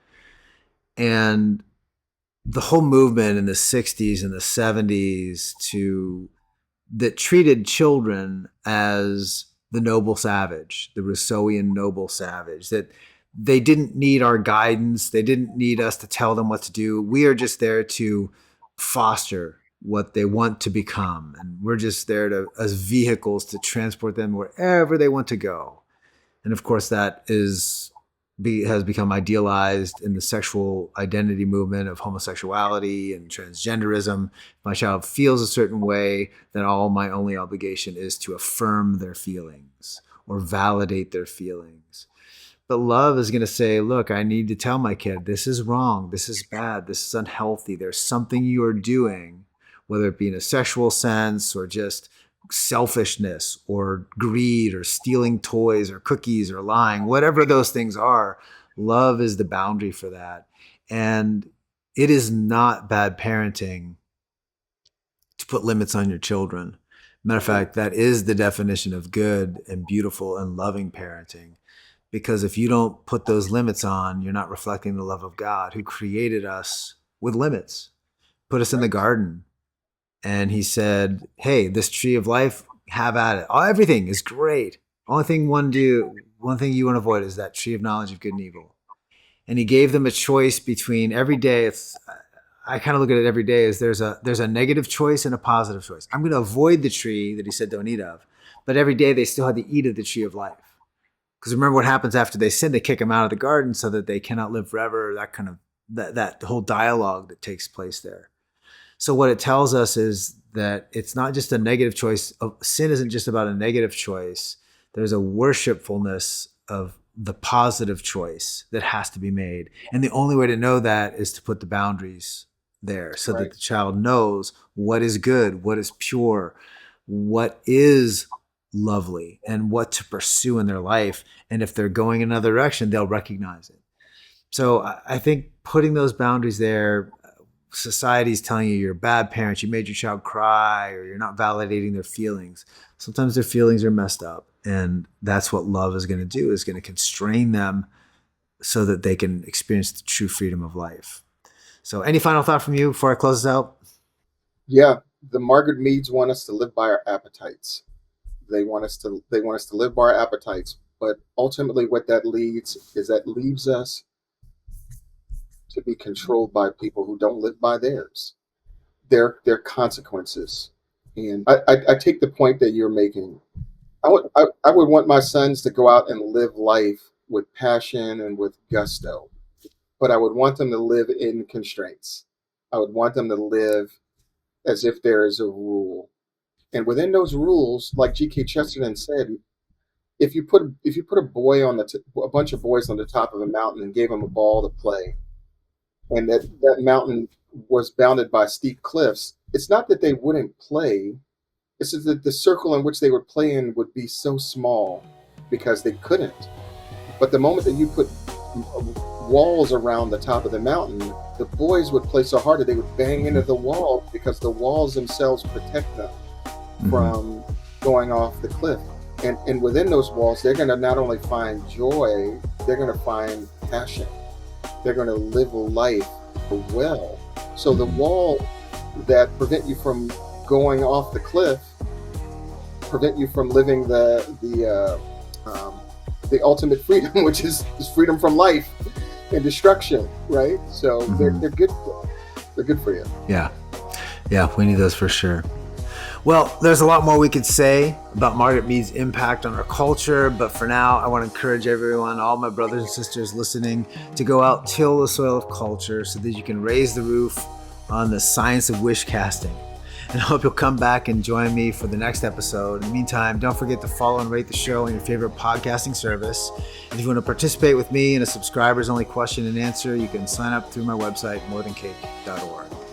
And the whole movement in the 60s and the 70s that treated children as the noble savage, the Rousseauian noble savage, that they didn't need our guidance. They didn't need us to tell them what to do. We are just there to foster what they want to become. And we're just there as vehicles to transport them wherever they want to go. And of course, that has become idealized in the sexual identity movement of homosexuality and transgenderism. If my child feels a certain way, then all my only obligation is to affirm their feelings or validate their feelings. But love is going to say, look, I need to tell my kid, this is wrong, this is bad, this is unhealthy. There's something you are doing, whether it be in a sexual sense or just selfishness or greed or stealing toys or cookies or lying, whatever those things are. Love is the boundary for that. And it is not bad parenting to put limits on your children. Matter of fact, that is the definition of good and beautiful and loving parenting. Because if you don't put those limits on, you're not reflecting the love of God, who created us with limits, put us in the garden. And he said, hey, this tree of life, have at it. Everything is great. One thing you want to avoid is that tree of knowledge of good and evil. And he gave them a choice between every day. I kind of look at it every day as there's a negative choice and a positive choice. I'm going to avoid the tree that he said don't eat of. But every day they still had to eat of the tree of life. Because remember what happens after they sin, they kick them out of the garden so that they cannot live forever. That kind of, that whole dialogue that takes place there. So what it tells us is that it's not just a negative choice. Sin isn't just about a negative choice. There's a worshipfulness of the positive choice that has to be made. And the only way to know that is to put the boundaries there so that the child knows what is good, what is pure, what is lovely, and what to pursue in their life. And if they're going another direction, they'll recognize it. So I think putting those boundaries there, society's telling you're a bad parent, you made your child cry, or you're not validating their feelings. Sometimes their feelings are messed up. And that's what love is going to do, is going to constrain them so that they can experience the true freedom of life. So any final thought from you before I close this out? Yeah, the Margaret Meads want us to live by our appetites. They want us to live by our appetites. But ultimately what that leaves us to be controlled by people who don't live by theirs, their consequences. And I take the point that you're making. I would want my sons to go out and live life with passion and with gusto, but I would want them to live in constraints. I would want them to live as if there is a rule, and within those rules, like G.K. Chesterton said, if you put a a bunch of boys on the top of a mountain and gave them a ball to play, and that mountain was bounded by steep cliffs, it's not that they wouldn't play. It's just that the circle in which they would play in would be so small because they couldn't. But the moment that you put walls around the top of the mountain, the boys would play so hard that they would bang into the wall because the walls themselves protect them from going off the cliff. And within those walls, they're going to not only find joy, they're going to find passion. They're going to live life well. So the wall that prevent you from going off the cliff, prevent you from living the ultimate freedom, which is freedom from life and destruction, right? So they're good. They're good for you. Yeah, we need those for sure. Well, there's a lot more we could say about Margaret Mead's impact on our culture, but for now, I want to encourage everyone, all my brothers and sisters listening, to go out, till the soil of culture so that you can raise the roof on the science of wish casting. And I hope you'll come back and join me for the next episode. In the meantime, don't forget to follow and rate the show on your favorite podcasting service. And if you want to participate with me in a subscribers-only question and answer, you can sign up through my website, morethancake.org.